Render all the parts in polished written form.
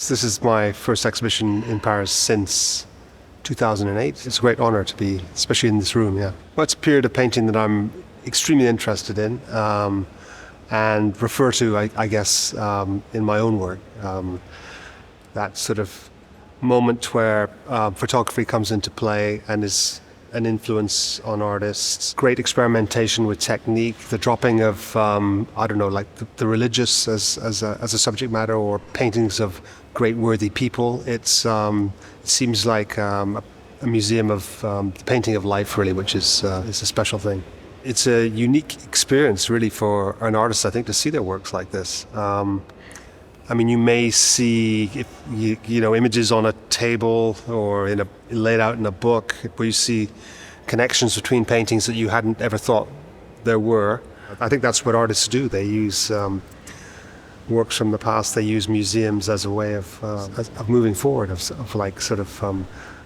This is my first exhibition in Paris since 2008. It's a great honor to be, especially in this room, yeah. Well, it's a period of painting that I'm extremely interested in and refer to, I guess, in my own work. That sort of moment where photography comes into play and is an influence on artists. Great experimentation with technique, the dropping of, like the religious as a subject matter, or paintings of great worthy people. It seems like a museum of the painting of life, really, which is a special thing. It's a unique experience, really, for an artist, I think, to see their works like this. You may see images on a table or laid out in a book where you see connections between paintings that you hadn't ever thought there were. I think that's what artists do. They use works from the past. They use museums as a way of moving forward, of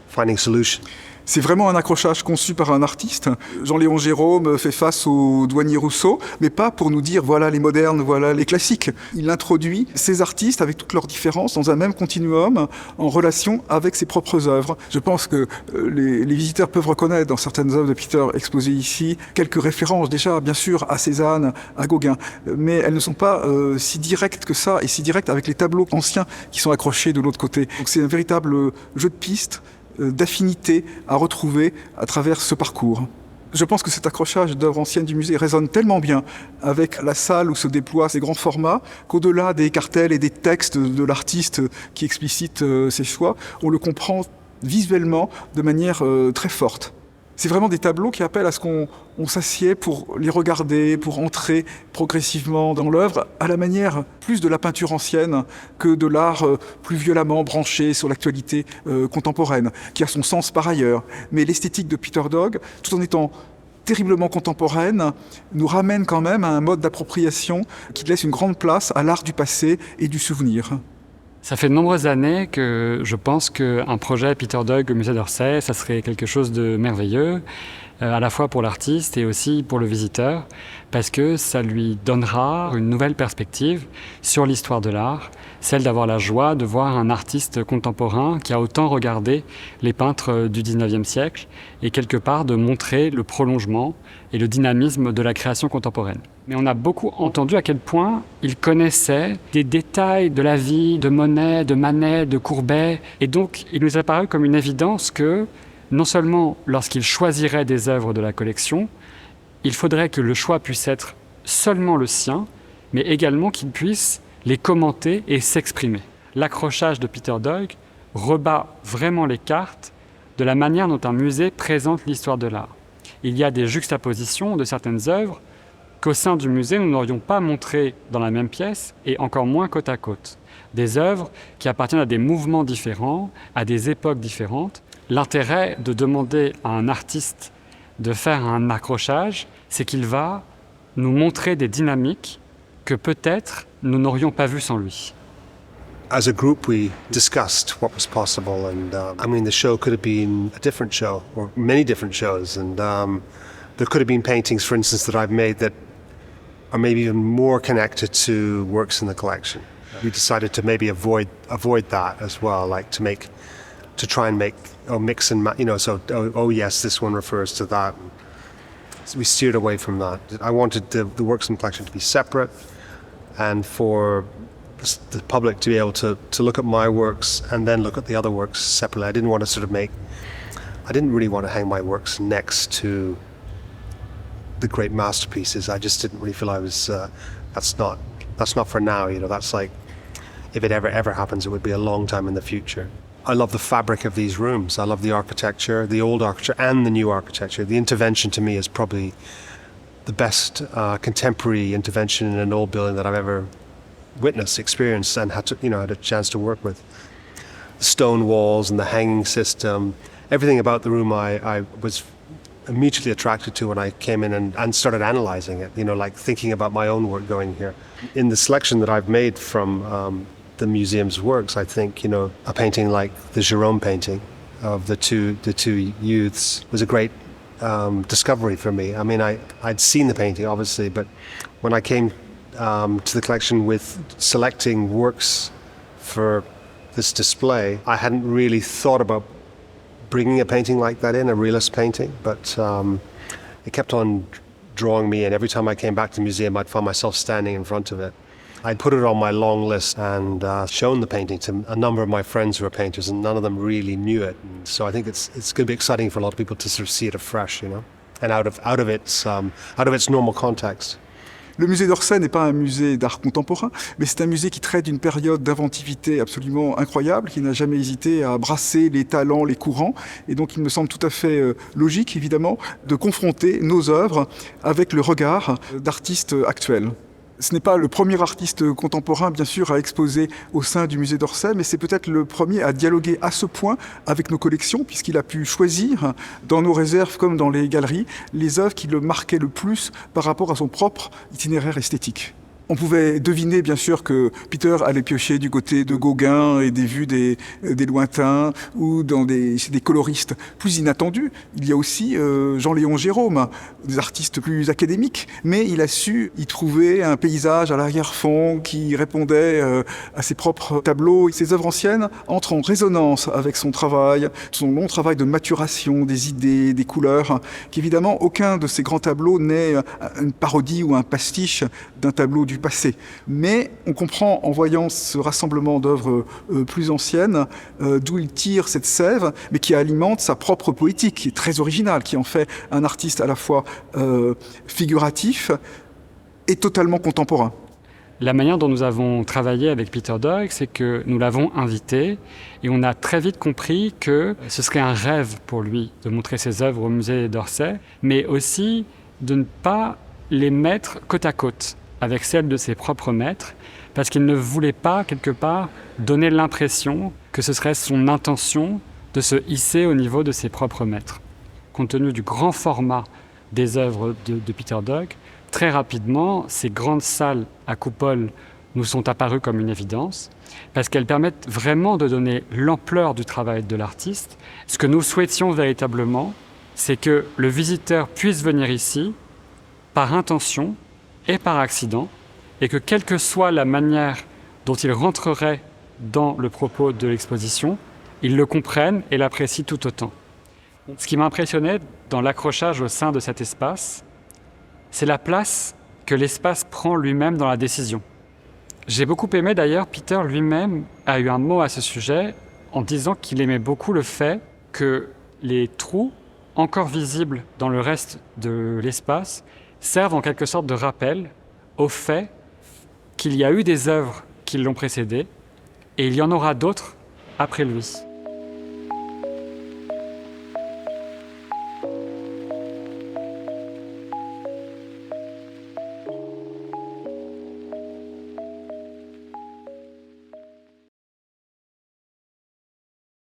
finding solutions. C'est vraiment un accrochage conçu par un artiste. Jean-Léon Gérôme fait face au douanier Rousseau, mais pas pour nous dire voilà les modernes, voilà les classiques. Il introduit ces artistes avec toutes leurs différences dans un même continuum en relation avec ses propres œuvres. Je pense que les visiteurs peuvent reconnaître dans certaines œuvres de Peter exposées ici quelques références déjà, bien sûr, à Cézanne, à Gauguin, mais elles ne sont pas si directes que ça et si directes avec les tableaux anciens qui sont accrochés de l'autre côté. Donc c'est un véritable jeu de pistes, d'affinité à retrouver à travers ce parcours. Je pense que cet accrochage d'œuvres anciennes du musée résonne tellement bien avec la salle où se déploient ces grands formats qu'au-delà des cartels et des textes de l'artiste qui explicite ses choix, on le comprend visuellement de manière très forte. C'est vraiment des tableaux qui appellent à ce qu'on s'assied pour les regarder, pour entrer progressivement dans l'œuvre, à la manière plus de la peinture ancienne que de l'art plus violemment branché sur l'actualité contemporaine, qui a son sens par ailleurs. Mais l'esthétique de Peter Doig, tout en étant terriblement contemporaine, nous ramène quand même à un mode d'appropriation qui laisse une grande place à l'art du passé et du souvenir. Ça fait de nombreuses années que je pense qu'un projet Peter Doig au musée d'Orsay, ça serait quelque chose de merveilleux, à la fois pour l'artiste et aussi pour le visiteur, parce que ça lui donnera une nouvelle perspective sur l'histoire de l'art, celle d'avoir la joie de voir un artiste contemporain qui a autant regardé les peintres du 19e siècle et quelque part de montrer le prolongement et le dynamisme de la création contemporaine. Mais on a beaucoup entendu à quel point il connaissait des détails de la vie de Monet, de Manet, de Courbet. Et donc, il nous a paru comme une évidence que, non seulement lorsqu'il choisirait des œuvres de la collection, il faudrait que le choix puisse être seulement le sien, mais également qu'il puisse les commenter et s'exprimer. L'accrochage de Peter Doig rebat vraiment les cartes de la manière dont un musée présente l'histoire de l'art. Il y a des juxtapositions de certaines œuvres qu'au sein du musée, nous n'aurions pas montré dans la même pièce et encore moins côte à côte. Des œuvres qui appartiennent à des mouvements différents, à des époques différentes. L'intérêt de demander à un artiste de faire un accrochage, c'est qu'il va nous montrer des dynamiques que peut-être nous n'aurions pas vues sans lui. As a group, we discussed what was possible, and the show could have been a different show, or many different shows, and there could have been paintings, for instance, that I've made that are maybe even more connected to works in the collection. We decided to maybe avoid that as well, like to try and make mix and match, yes, this one refers to that. So we steered away from that. I wanted the works in the collection to be separate, and for the public to be able to look at my works and then look at the other works separately. I didn't really want to hang my works next to the great masterpieces. I just didn't really feel I was, that's not for now, that's like, if it ever happens, it would be a long time in the future. I love the fabric of these rooms. I love the architecture, the old architecture and the new architecture. The intervention to me is probably the best contemporary intervention in an old building that I've ever witnessed, experienced, and had a chance to work with. The stone walls and the hanging system, everything about the room I was immediately attracted to when I came in and started analyzing it, like thinking about my own work going here. In the selection that I've made from the museum's works, I think, a painting like the Gérôme painting of the two youths was a great discovery for me. I'd seen the painting, obviously, but when I came to the collection with selecting works for this display, I hadn't really thought about bringing a painting like that in, a realist painting, but it kept on drawing me in. Every time I came back to the museum, I'd find myself standing in front of it. I'd put it on my long list and shown the painting to a number of my friends who are painters, and none of them really knew it. And so I think it's going to be exciting for a lot of people to sort of see it afresh, you know, and out of its normal context. Le musée d'Orsay n'est pas un musée d'art contemporain, mais c'est un musée qui traite d'une période d'inventivité absolument incroyable, qui n'a jamais hésité à brasser les talents, les courants. Et donc il me semble tout à fait logique, évidemment, de confronter nos œuvres avec le regard d'artistes actuels. Ce n'est pas le premier artiste contemporain, bien sûr, à exposer au sein du musée d'Orsay, mais c'est peut-être le premier à dialoguer à ce point avec nos collections, puisqu'il a pu choisir, dans nos réserves comme dans les galeries, les œuvres qui le marquaient le plus par rapport à son propre itinéraire esthétique. On pouvait deviner, bien sûr, que Peter allait piocher du côté de Gauguin et des vues des lointains ou dans des coloristes plus inattendus. Il y a aussi Jean-Léon Gérôme, des artistes plus académiques, mais il a su y trouver un paysage à l'arrière-fond qui répondait à ses propres tableaux. Ses œuvres anciennes entrent en résonance avec son travail, son long travail de maturation des idées, des couleurs, qu'évidemment, aucun de ces grands tableaux n'est une parodie ou un pastiche d'un tableau du passé. Mais on comprend en voyant ce rassemblement d'œuvres plus anciennes d'où il tire cette sève, mais qui alimente sa propre poétique, qui est très originale, qui en fait un artiste à la fois figuratif et totalement contemporain. La manière dont nous avons travaillé avec Peter Doig, c'est que nous l'avons invité et on a très vite compris que ce serait un rêve pour lui de montrer ses œuvres au musée d'Orsay, mais aussi de ne pas les mettre côte à côte avec celles de ses propres maîtres, parce qu'il ne voulait pas, quelque part, donner l'impression que ce serait son intention de se hisser au niveau de ses propres maîtres. Compte tenu du grand format des œuvres de Peter Doig, très rapidement, ces grandes salles à coupole nous sont apparues comme une évidence, parce qu'elles permettent vraiment de donner l'ampleur du travail de l'artiste. Ce que nous souhaitions véritablement, c'est que le visiteur puisse venir ici par intention et par accident, et que quelle que soit la manière dont il rentrerait dans le propos de l'exposition, il le comprenne et l'apprécie tout autant. Ce qui m'impressionnait dans l'accrochage au sein de cet espace, c'est la place que l'espace prend lui-même dans la décision. J'ai beaucoup aimé d'ailleurs, Peter lui-même a eu un mot à ce sujet en disant qu'il aimait beaucoup le fait que les trous, encore visibles dans le reste de l'espace, servent en quelque sorte de rappel au fait qu'il y a eu des œuvres qui l'ont précédé et il y en aura d'autres après lui.